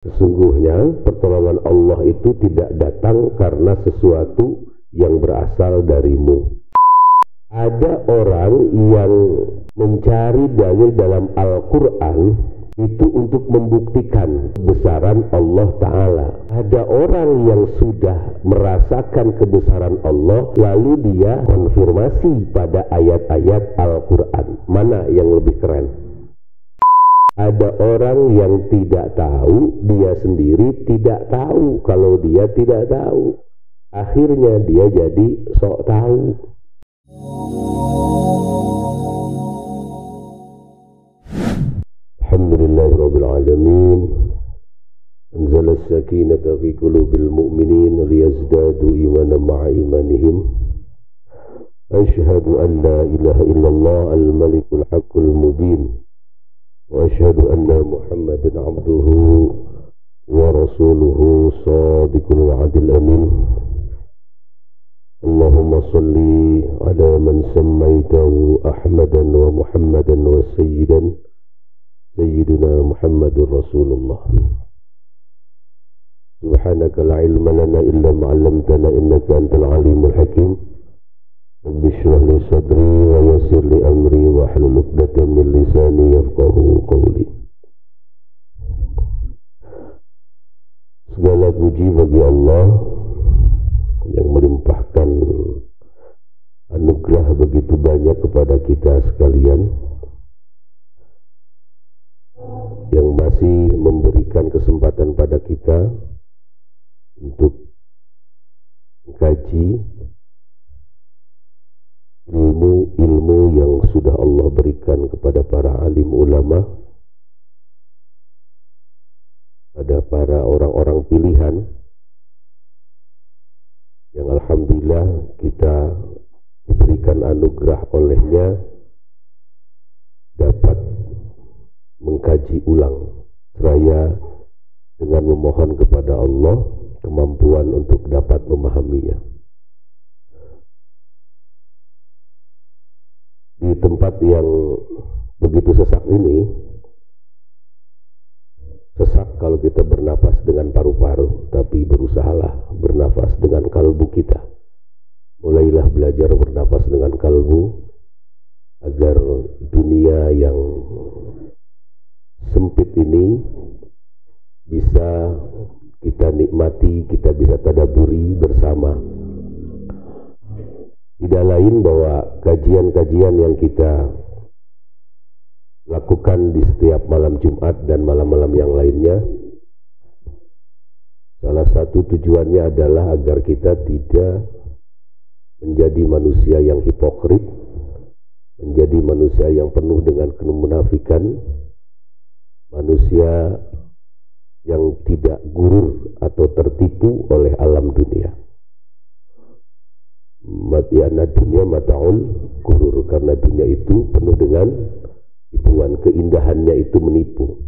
Sesungguhnya pertolongan Allah itu tidak datang karena sesuatu yang berasal darimu. Ada orang yang mencari dalil dalam Al-Quran itu untuk membuktikan kebesaran Allah Ta'ala. Ada orang yang sudah merasakan kebesaran Allah, lalu dia konfirmasi pada ayat-ayat Al-Quran. Mana yang lebih keren? Ada orang yang tidak tahu, dia sendiri tidak tahu kalau dia tidak tahu. Akhirnya dia jadi sok tahu. Alhamdulillahirabbil alamin. Anzala as-sakinata fi qulubil mu'minin liyazdadu imanan ma'a imanihim. Asyhadu an la ilaha illallah al-malikul haqqul mubin. Wa asyhadu anna Muhammadan abduhu wa rasuluhu shadiqul wa'dil amin. Allahumma salli ala man sammaitahu Ahmadan wa Muhammadan wa Sayyidina Muhammadur Rasulullah. Subhanaka la ilma lana illa ma 'allamtana innaka antal alimul hakim. Rabbi shrah li sadri wa yassir li amri wa hlul 'uqdatam min lisani yafqahu qawli. Segala puji bagi Allah yang melimpahkan anugerah begitu banyak kepada kita sekalian, yang masih memberikan kesempatan pada kita untuk mengkaji ilmu yang sudah Allah berikan kepada para alim ulama, pada para orang-orang pilihan yang alhamdulillah kita diberikan anugerah olehnya dapat mengkaji ulang, seraya dengan memohon kepada Allah kemampuan untuk dapat memahaminya. Di tempat yang begitu sesak ini, sesak kalau kita bernafas dengan paru-paru, tapi berusahalah bernafas dengan kalbu kita. Mulailah belajar bernafas dengan kalbu, agar dunia yang sempit ini bisa kita nikmati, kita bisa tadaburi bersama. Tidak lain bahwa kajian-kajian yang kita lakukan di setiap malam Jumat dan malam-malam yang lainnya, salah satu tujuannya adalah agar kita tidak menjadi manusia yang hipokrit, menjadi manusia yang penuh dengan kemunafikan, manusia yang tidak gurur atau tertipu oleh alam dunia. Matiana dunia mata'ul gurur, karena dunia itu penuh dengan tipuan, keindahannya itu menipu.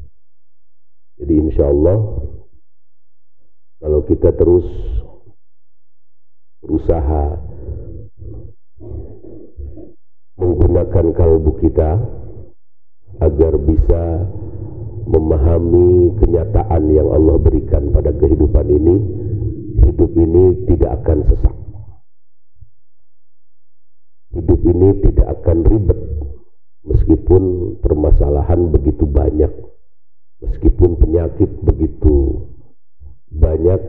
Jadi insya Allah kalau kita terus berusaha menggunakan kalbu kita agar bisa memahami kenyataan yang Allah berikan pada kehidupan ini, hidup ini tidak akan sesak, hidup ini tidak akan ribet, meskipun permasalahan begitu banyak, meskipun penyakit begitu banyak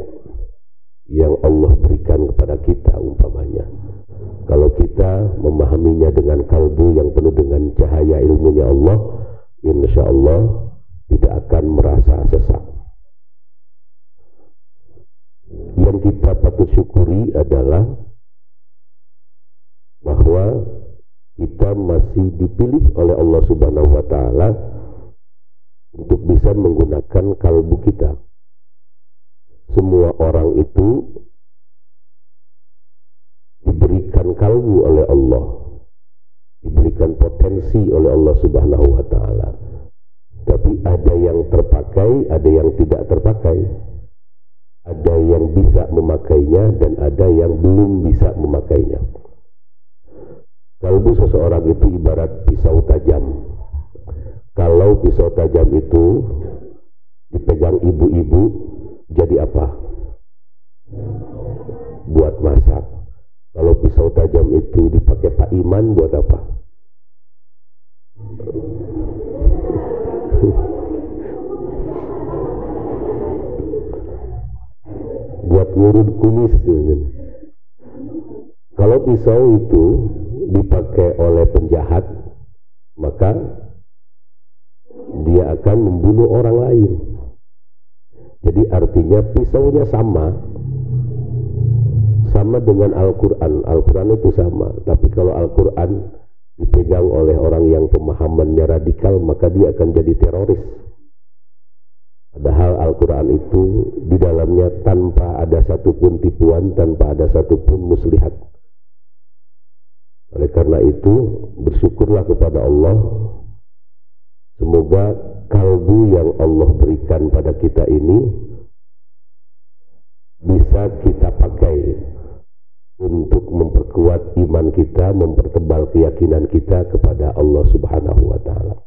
yang Allah berikan kepada kita umpamanya. Kalau kita memahaminya dengan kalbu yang penuh dengan cahaya ilmunya Allah, insya Allah tidak akan merasa sesak. Yang kita patut syukuri adalah bahwa kita masih dipilih oleh Allah Subhanahu wa Ta'ala untuk bisa menggunakan kalbu kita. Semua orang itu diberikan kalbu oleh Allah, diberikan potensi oleh Allah Subhanahu wa Ta'ala. Tapi ada yang terpakai, ada yang tidak terpakai. Ada yang bisa memakainya dan ada yang belum bisa memakainya. Kalbu seseorang itu ibarat pisau tajam. Kalau pisau tajam itu dipegang ibu-ibu jadi apa? Buat masak. Kalau pisau tajam itu dipakai Pak Iman buat apa? Buat ngurut kumis. Kalau pisau itu dipakai oleh penjahat, maka dia akan membunuh orang lain. Jadi artinya pisaunya sama dengan Al-Quran. Al-Quran itu sama, tapi kalau Al-Quran dipegang oleh orang yang pemahamannya radikal, maka dia akan jadi teroris. Padahal Al-Quran itu di dalamnya tanpa ada satupun tipuan, tanpa ada satupun muslihat. Oleh karena itu bersyukurlah kepada Allah. Semoga kalbu yang Allah berikan pada kita ini bisa kita pakai untuk memperkuat iman kita, mempertebal keyakinan kita kepada Allah Subhanahu wa Ta'ala.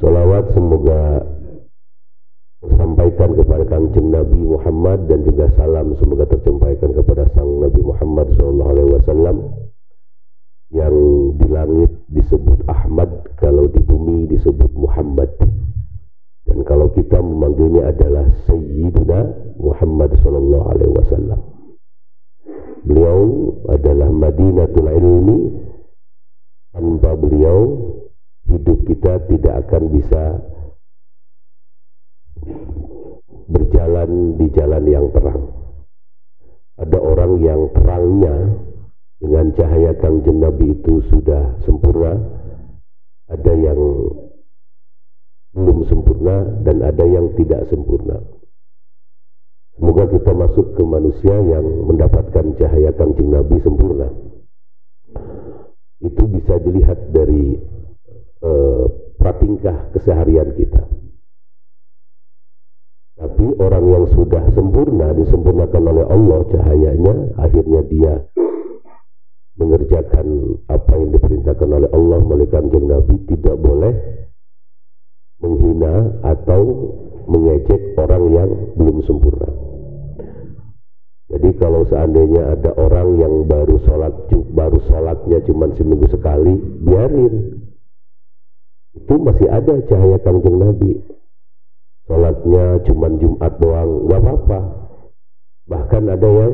Salawat semoga tersampaikan kepada Kangjeng Nabi Muhammad, dan juga salam semoga tersampaikan kepada sang Nabi Muhammad SAW, yang di langit disebut Ahmad, kalau di bumi disebut Muhammad, dan kalau kita memanggilnya adalah Sayyiduna Muhammad SAW. Beliau adalah Madinatul Ilmi. Tanpa beliau hidup kita tidak akan bisa berjalan di jalan yang terang. Ada orang yang terangnya dengan cahaya Kangjeng Nabi itu sudah sempurna, ada yang belum sempurna, dan ada yang tidak sempurna. Semoga kita masuk ke manusia yang mendapatkan cahaya Kangjeng Nabi sempurna. Itu bisa dilihat dari pratingkah keseharian kita. Tapi orang yang sudah sempurna, disempurnakan oleh Allah cahayanya, akhirnya dia mengerjakan apa yang diperintahkan oleh Allah melalui Kangjeng Nabi, tidak boleh menghina atau mengejek orang yang belum sempurna. Jadi kalau seandainya ada orang yang baru sholatnya cuma seminggu sekali, biarin. Itu masih ada cahaya Kangjeng Nabi. Sholatnya cuma Jumat doang, gak apa-apa. Bahkan ada yang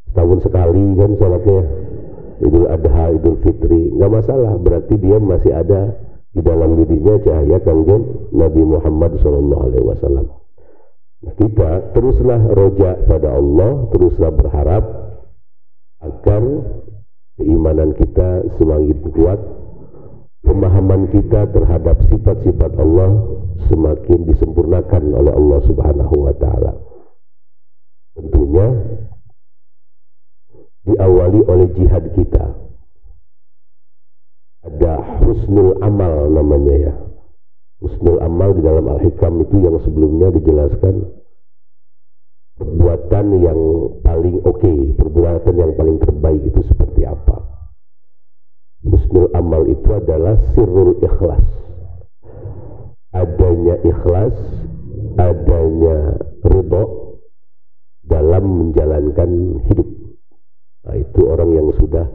setahun sekali kan sholatnya, Idul Adha, Idul Fitri, gak masalah. Berarti dia masih ada di dalam dirinya cahaya Kangjeng Nabi Muhammad SAW. Nah, kita teruslah roja pada Allah, teruslah berharap agar keimanan kita semakin kuat, pemahaman kita terhadap sifat-sifat Allah semakin disempurnakan oleh Allah Subhanahu wa Ta'ala. Tentunya diawali oleh jihad kita. Ada husnul amal namanya ya. Husnul amal di dalam Al-Hikam itu yang sebelumnya dijelaskan perbuatan yang paling oke, perbuatan yang paling terbaik itu seperti apa. Husnul amal itu adalah sirrul ikhlas. Adanya ikhlas, adanya ridha dalam menjalankan hidup. Nah, itu orang yang sudah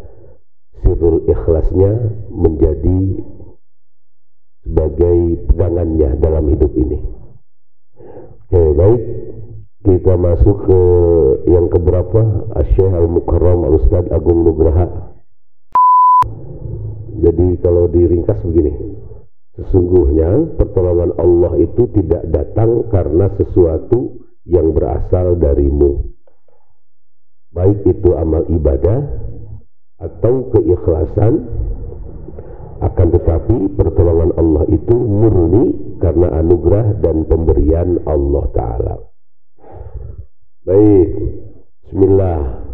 sirrul ikhlasnya menjadi sebagai pegangannya dalam hidup ini. Oke, baik. Kita masuk ke yang keberapa? Asy-Syaikh Al-Mukarram Al-Ustadz Agung Nugraha. Jadi kalau diringkas begini, sesungguhnya pertolongan Allah itu tidak datang karena sesuatu yang berasal darimu, baik itu amal ibadah atau keikhlasan. Akan tetapi pertolongan Allah itu murni karena anugerah dan pemberian Allah Ta'ala. Baik, bismillah.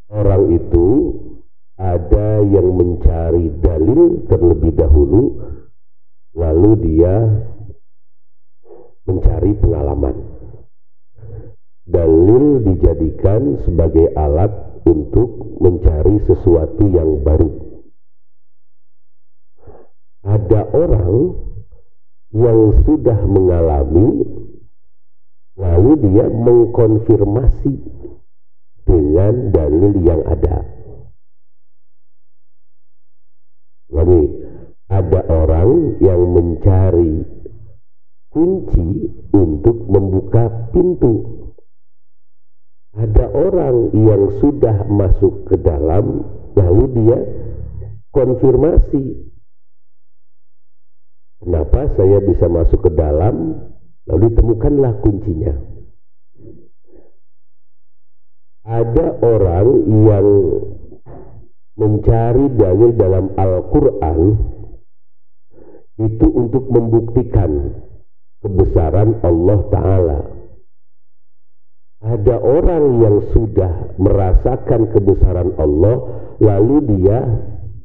Orang itu ada yang mencari dalil terlebih dahulu, lalu dia mencari pengalaman. Dalil dijadikan sebagai alat untuk mencari sesuatu yang baru. Ada orang yang sudah mengalami lalu dia mengkonfirmasi dengan dalil yang ada. Lagi, ada orang yang mencari kunci untuk membuka pintu. Ada orang yang sudah masuk ke dalam lalu dia konfirmasi, kenapa saya bisa masuk ke dalam, lalu ditemukanlah kuncinya. Ada orang yang mencari dalil dalam Al-Quran itu untuk membuktikan kebesaran Allah Ta'ala. Ada orang yang sudah merasakan kebesaran Allah lalu dia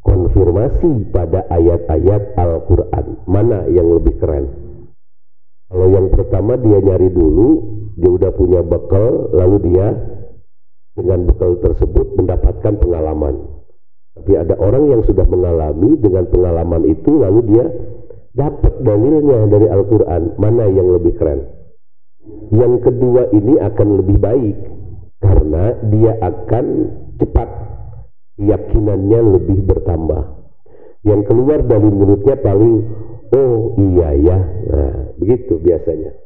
konfirmasi pada ayat-ayat Al-Quran. Mana yang lebih keren? Kalau yang pertama dia nyari dulu, dia udah punya bekal, lalu dia dengan bekal tersebut mendapatkan pengalaman. Tapi ada orang yang sudah mengalami, dengan pengalaman itu lalu dia dapat dalilnya dari Al-Quran. Mana yang lebih keren? Yang kedua ini akan lebih baik karena dia akan cepat, keyakinannya lebih bertambah. Yang keluar dari mulutnya paling, oh iya ya, nah begitu biasanya.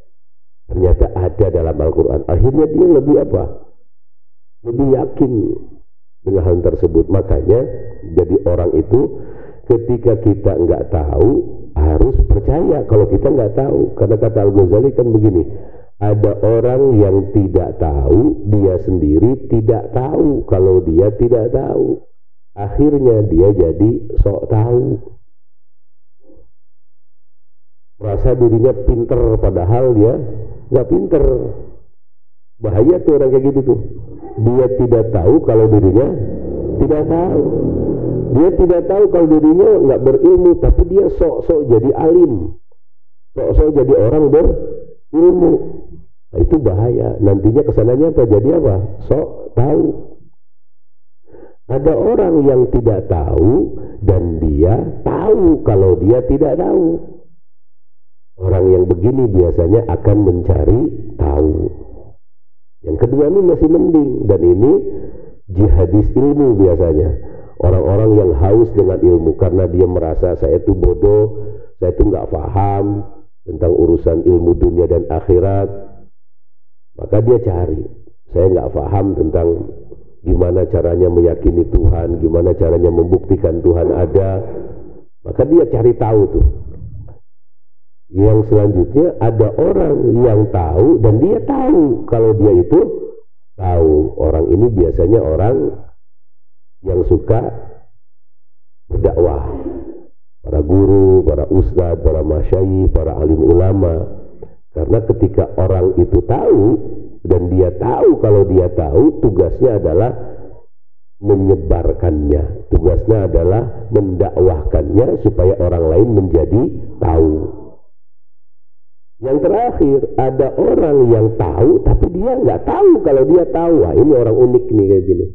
Ternyata ada dalam Al-Quran. Akhirnya dia lebih apa? Lebih yakin dengan hal tersebut. Makanya jadi orang itu ketika kita nggak tahu harus percaya kalau kita nggak tahu. Karena kata Al-Ghazali kan begini, ada orang yang tidak tahu, dia sendiri tidak tahu kalau dia tidak tahu. Akhirnya dia jadi sok tahu, merasa dirinya pinter padahal dia nggak pinter. Bahaya tuh orang kayak gitu tuh. Dia tidak tahu kalau dirinya tidak tahu. Dia tidak tahu kalau dirinya nggak berilmu, tapi dia sok-sok jadi alim, sok-sok jadi orang berilmu. Nah, itu bahaya. Nantinya kesananya apa? Jadi apa? Sok tahu. Ada orang yang tidak tahu dan dia tahu kalau dia tidak tahu. Orang yang begini biasanya akan mencari tahu. Yang kedua ini masih mending, dan ini jihadis ilmu biasanya. Orang-orang yang haus dengan ilmu karena dia merasa saya itu bodoh, saya itu nggak paham tentang urusan ilmu dunia dan akhirat. Maka dia cari, saya nggak paham tentang gimana caranya meyakini Tuhan, gimana caranya membuktikan Tuhan ada. Maka dia cari tahu tuh. Yang selanjutnya ada orang yang tahu dan dia tahu kalau dia itu tahu. Orang ini biasanya orang yang suka berdakwah, para guru, para ustadz, para masyayikh, para alim ulama. Karena ketika orang itu tahu dan dia tahu kalau dia tahu, tugasnya adalah menyebarkannya, tugasnya adalah mendakwahkannya supaya orang lain menjadi tahu. Yang terakhir, ada orang yang tahu tapi dia nggak tahu kalau dia tahu. Wah, ini orang unik nih kayak gini.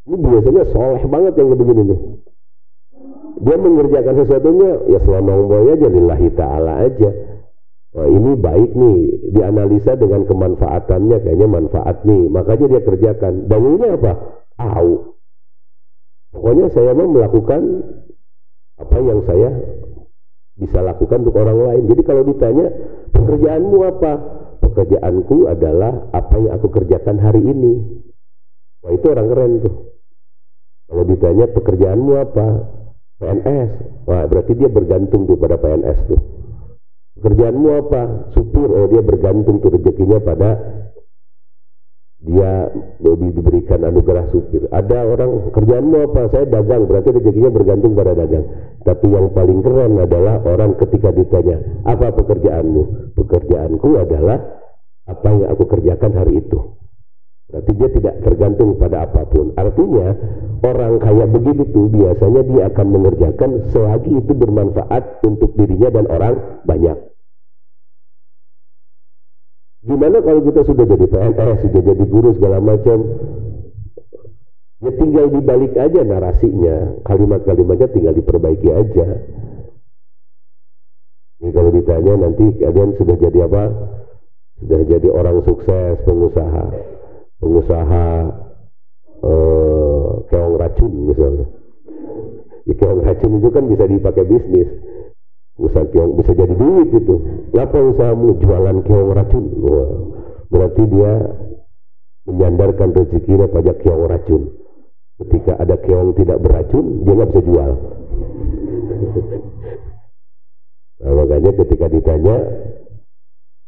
Ini biasanya soleh banget yang begini nih. Dia mengerjakan sesuatunya ya selonong aja, lillahi ta'ala aja. Wah, ini baik nih, dianalisa dengan kemanfaatannya, kayaknya manfaat nih, makanya dia kerjakan. Dalilnya apa? Tahu. Pokoknya saya mau melakukan apa yang saya bisa lakukan untuk orang lain. Jadi kalau ditanya pekerjaanmu apa? Pekerjaanku adalah apa yang aku kerjakan hari ini. Wah, itu orang keren tuh. Kalau ditanya pekerjaanmu apa? PNS. Wah, berarti dia bergantung tuh pada PNS tuh. Pekerjaanmu apa? Supir. Oh, dia bergantung tuh rezekinya pada dia diberikan anugerah supir. Ada orang kerjaanmu apa? Saya dagang, berarti rezekinya bergantung pada dagang. Tapi yang paling keren adalah orang ketika ditanya, apa pekerjaanmu? Pekerjaanku adalah apa yang aku kerjakan hari itu. Berarti dia tidak tergantung pada apapun. Artinya orang kayak begitu tuh biasanya dia akan mengerjakan selagi itu bermanfaat untuk dirinya dan orang banyak. Gimana kalau kita sudah jadi PNS, sudah jadi guru segala macam? Ya tinggal dibalik aja narasinya, kalimat-kalimatnya tinggal diperbaiki aja. ditanya nanti kalian sudah jadi apa? Sudah jadi orang sukses, pengusaha keong racun misalnya. Ya, keong racun itu kan bisa dipakai bisnis. Usaha keong bisa jadi duit itu. Apa usahamu? Jualan keong racun. Wah, berarti dia menyandarkan rezekinya pada keong racun. Ketika ada keong tidak beracun, dia nggak bisa jual. Nah, makanya ketika ditanya,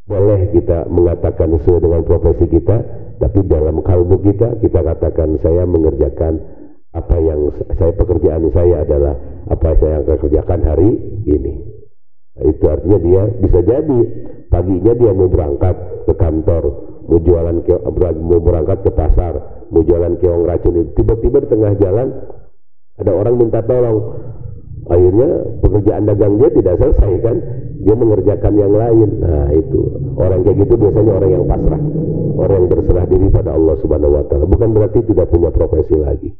boleh kita mengatakan sesuai dengan profesi kita, tapi dalam kalbu kita katakan saya mengerjakan apa yang pekerjaan saya adalah apa saya akan kerjakan hari ini. Nah, itu artinya dia bisa jadi paginya dia mau berangkat ke kantor, mau berangkat ke pasar, mau jualan keong racun itu, tiba-tiba di tengah jalan ada orang minta tolong. Akhirnya pekerjaan dagang dia tidak selesai kan, dia mengerjakan yang lain. Nah itu orang kayak gitu biasanya orang yang pasrah, orang yang berserah diri pada Allah Subhanahu wa Ta'ala. Bukan berarti tidak punya profesi lagi.